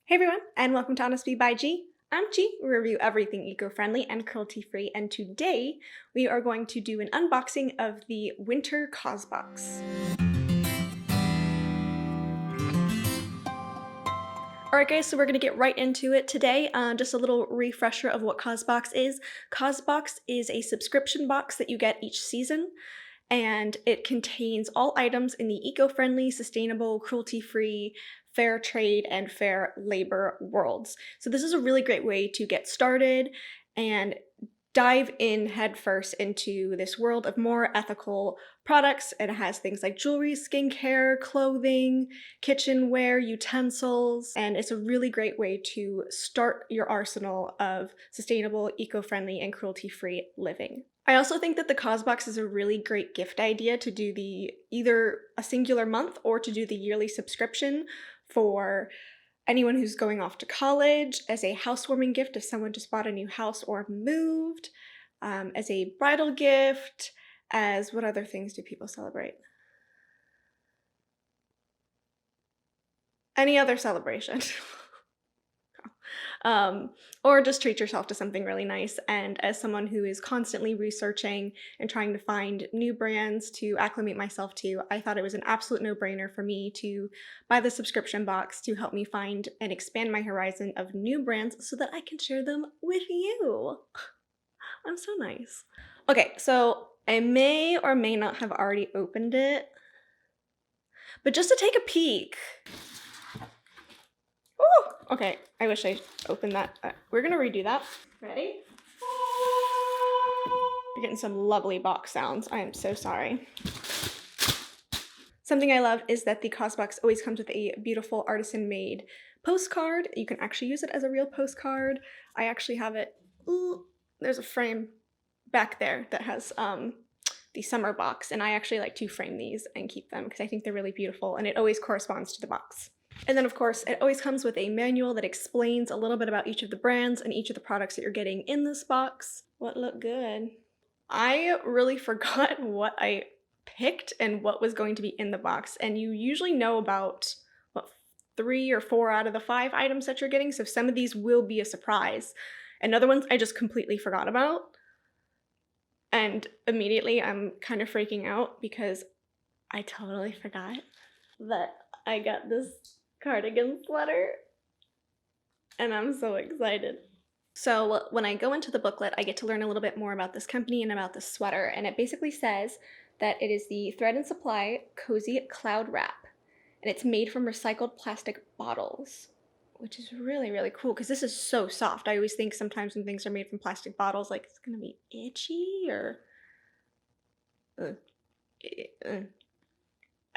Hey everyone, and welcome to Honestly by G. I'm G. We review everything eco-friendly and cruelty-free, and today we are going to do an unboxing of the Winter Causebox. Alright guys, so we're going to get right into it today. Just a little refresher of what Causebox is. Causebox is a subscription box that you get each season, and it contains all items in the eco-friendly, sustainable, cruelty-free, fair trade, and fair labor worlds. So this is a really great way to get started and dive in headfirst into this world of more ethical products. It has things like jewelry, skincare, clothing, kitchenware, utensils, and it's a really great way to start your arsenal of sustainable, eco-friendly, and cruelty-free living. I also think that the Causebox is a really great gift idea to do either a singular month or to do the yearly subscription for anyone who's going off to college, as a housewarming gift if someone just bought a new house or moved, as a bridal gift, as what other things do people celebrate? Any other celebration. Or just treat yourself to something really nice. And as someone who is constantly researching and trying to find new brands to acclimate myself to, I thought it was an absolute no-brainer for me to buy the subscription box to help me find and expand my horizon of new brands so that I can share them with you. I'm so nice. Okay, so I may or may not have already opened it, but just to take a peek. Ooh, okay, I wish I opened that. We're gonna redo that. Ready? You're getting some lovely box sounds. I am so sorry. Something I love is that the Causebox always comes with a beautiful artisan-made postcard. You can actually use it as a real postcard. I actually have it. Ooh, there's a frame back there that has the summer box, and I actually like to frame these and keep them because I think they're really beautiful, and it always corresponds to the box. And then of course, it always comes with a manual that explains a little bit about each of the brands and each of the products that you're getting in this box. What looked good? I really forgot what I picked and what was going to be in the box, and you usually know about, what, 3 or 4 out of the 5 items that you're getting, so some of these will be a surprise. And other ones I just completely forgot about. And immediately I'm kind of freaking out because I totally forgot that I got this cardigan sweater, and I'm so excited. So when I go into the booklet, I get to learn a little bit more about this company and about this sweater, and it basically says that it is the Thread and Supply Cozy Cloud Wrap, and it's made from recycled plastic bottles, which is really, really cool because this is so soft. I always think sometimes when things are made from plastic bottles, like it's gonna be itchy or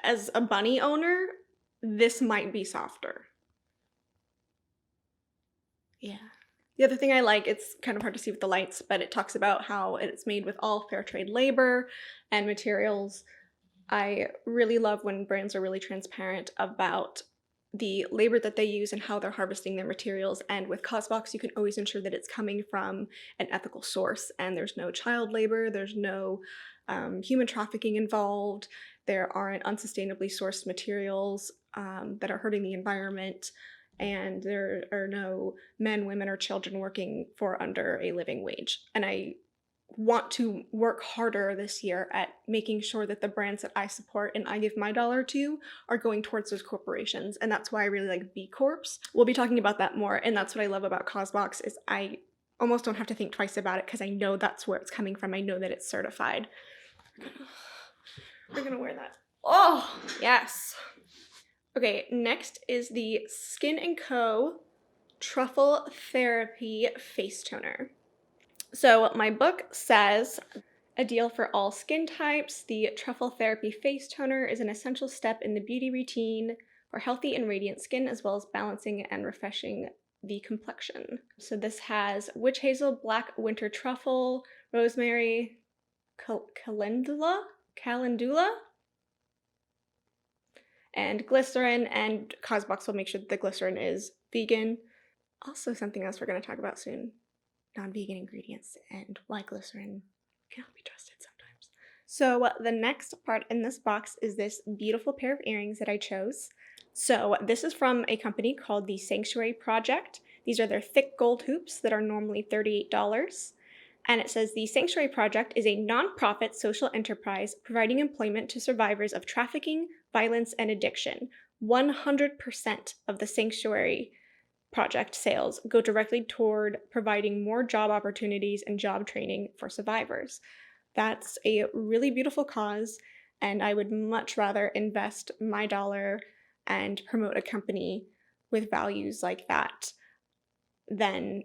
As a bunny owner, this might be softer. Yeah. The other thing I like, it's kind of hard to see with the lights, but it talks about how it's made with all fair trade labor and materials. I really love when brands are really transparent about the labor that they use and how they're harvesting their materials, and with Causebox you can always ensure that it's coming from an ethical source and there's no child labor, there's no human trafficking involved, there aren't unsustainably sourced materials that are hurting the environment, and there are no men, women, or children working for under a living wage. And I want to work harder this year at making sure that the brands that I support and I give my dollar to are going towards those corporations, and that's why I really like B Corps. We'll be talking about that more, and that's what I love about Causebox is I almost don't have to think twice about it because I know that's where it's coming from. I know that it's certified. We're gonna wear that. Oh, yes. Okay, next is the Skin & Co. Truffle Therapy Face Toner. So my book says, a deal for all skin types, the Truffle Therapy Face Toner is an essential step in the beauty routine for healthy and radiant skin, as well as balancing and refreshing the complexion. So this has witch hazel, black winter truffle, rosemary, calendula, and glycerin, and Causebox will make sure that the glycerin is vegan. Also something else we're going to talk about soon. Non-vegan ingredients and why glycerin cannot be trusted sometimes. So the next part in this box is this beautiful pair of earrings that I chose. So this is from a company called the Sanctuary Project. These are their thick gold hoops that are normally $38. And it says the Sanctuary Project is a nonprofit social enterprise providing employment to survivors of trafficking, violence, and addiction. 100% of the Sanctuary Project sales go directly toward providing more job opportunities and job training for survivors. That's a really beautiful cause, and I would much rather invest my dollar and promote a company with values like that than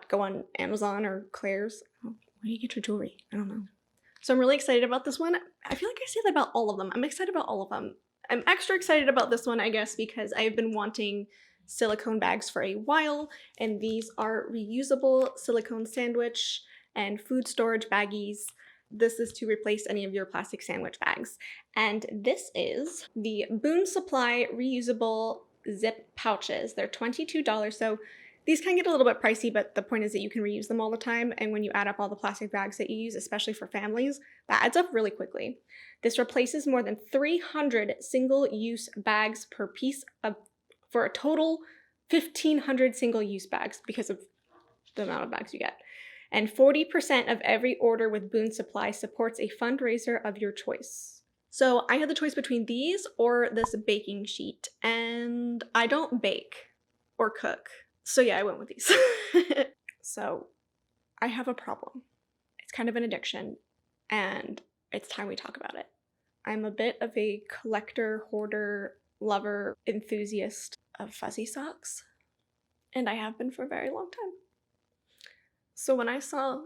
go on Amazon or Claire's. Oh, where do you get your jewelry? I don't know. So I'm really excited about this one. I feel like I say that about all of them. I'm excited about all of them. I'm extra excited about this one, I guess, because I've been wanting silicone bags for a while, and these are reusable silicone sandwich and food storage baggies. This is to replace any of your plastic sandwich bags. And this is the Boone Supply reusable zip pouches. They're $22, so these can get a little bit pricey, but the point is that you can reuse them all the time, and when you add up all the plastic bags that you use, especially for families, that adds up really quickly. This replaces more than 300 single-use bags per piece for a total 1,500 single-use bags because of the amount of bags you get. And 40% of every order with Boone Supply supports a fundraiser of your choice. So I had the choice between these or this baking sheet, and I don't bake or cook. So yeah, I went with these. So I have a problem. It's kind of an addiction, and it's time we talk about it. I'm a bit of a collector, hoarder, lover, enthusiast of fuzzy socks, and I have been for a very long time. So when I saw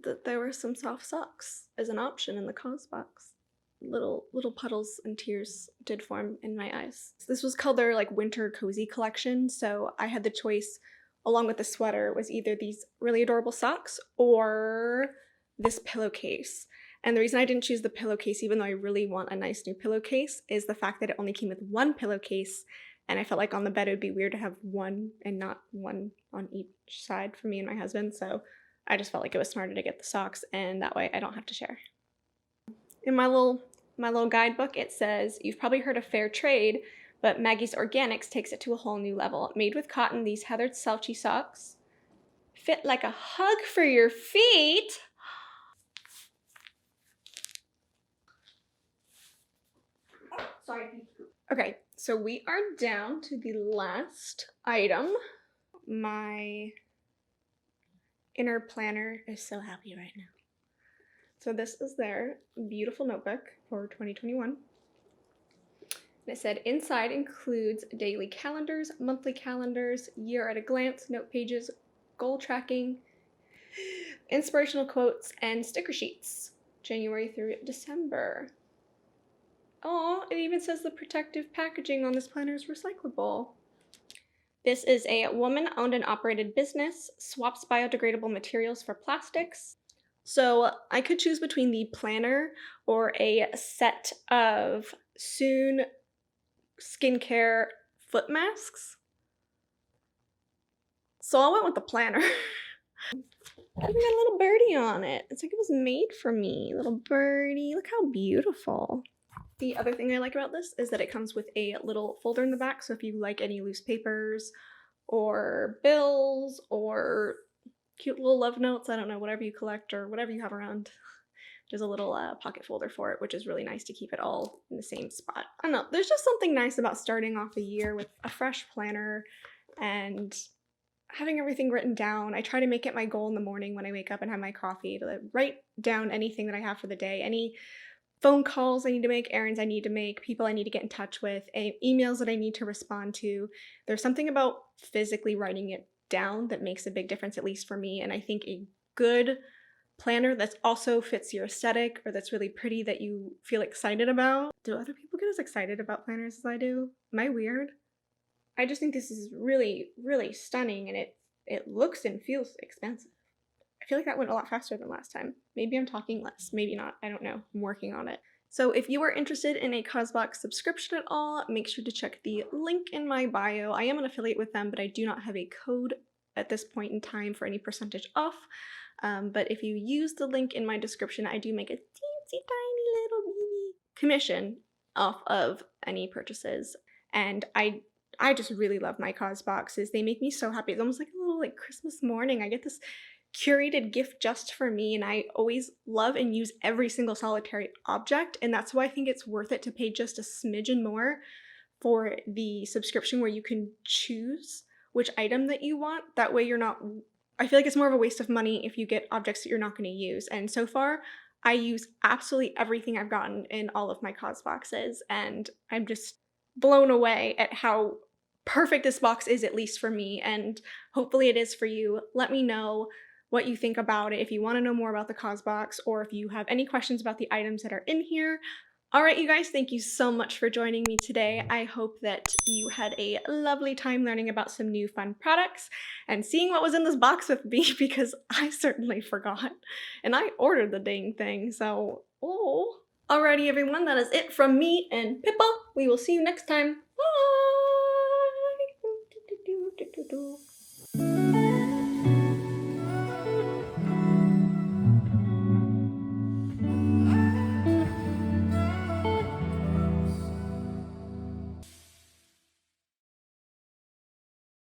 that there were some soft socks as an option in the Causebox, little puddles and tears did form in my eyes. This was called their winter cozy collection, so I had the choice along with the sweater was either these really adorable socks or this pillowcase. And the reason I didn't choose the pillowcase, even though I really want a nice new pillowcase, is the fact that it only came with one pillowcase, and I felt like on the bed it would be weird to have one and not one on each side for me and my husband, so I just felt like it was smarter to get the socks, and that way I don't have to share. In my little guidebook, it says, you've probably heard of fair trade, but Maggie's Organics takes it to a whole new level. Made with cotton, these heathered Selchie socks fit like a hug for your feet. Sorry. Okay, so we are down to the last item. My inner planner is so happy right now. So this is their beautiful notebook for 2021. And it said inside includes daily calendars, monthly calendars, year at a glance, note pages, goal tracking, inspirational quotes, and sticker sheets, January through December. Oh, it even says the protective packaging on this planner is recyclable. This is a woman-owned and operated business, swaps biodegradable materials for plastics. So I could choose between the planner or a set of Soon skincare foot masks. So I went with the planner. Even got a little birdie on it. It's like it was made for me. Little birdie. Look how beautiful. The other thing I like about this is that it comes with a little folder in the back, so if you like any loose papers or bills or cute little love notes, I don't know, whatever you collect or whatever you have around, there's a little pocket folder for it, which is really nice to keep it all in the same spot. I don't know, there's just something nice about starting off a year with a fresh planner and having everything written down. I try to make it my goal in the morning when I wake up and have my coffee to write down anything that I have for the day, any phone calls I need to make, errands I need to make, people I need to get in touch with, emails that I need to respond to. There's something about physically writing it down that makes a big difference, at least for me, and I think a good planner that also fits your aesthetic or that's really pretty that you feel excited about. Do other people get as excited about planners as I do? Am I weird? I just think this is really, really stunning, and it looks and feels expensive. I feel like that went a lot faster than last time. Maybe I'm talking less, maybe not, I don't know. I'm working on it. So if you are interested in a Causebox subscription at all, make sure to check the link in my bio. I am an affiliate with them, but I do not have a code at this point in time for any percentage off. But if you use the link in my description, I do make a teensy tiny little commission off of any purchases. And I just really love my Causeboxes. They make me so happy. It's almost like a little like Christmas morning. I get this curated gift just for me, and I always love and use every single solitary object, and that's why I think it's worth it to pay just a smidgen more for the subscription where you can choose which item that you want. That way you're not, I feel like it's more of a waste of money if you get objects that you're not going to use. And so far, I use absolutely everything I've gotten in all of my Causeboxes, and I'm just blown away at how perfect this box is, at least for me, and hopefully it is for you. Let me know what you think about it, if you want to know more about the Causebox, or if you have any questions about the items that are in here. Alright, you guys, thank you so much for joining me today. I hope that you had a lovely time learning about some new fun products and seeing what was in this box with me, because I certainly forgot. And I ordered the dang thing, so oh. Alrighty everyone, that is it from me and Pippa. We will see you next time. Bye!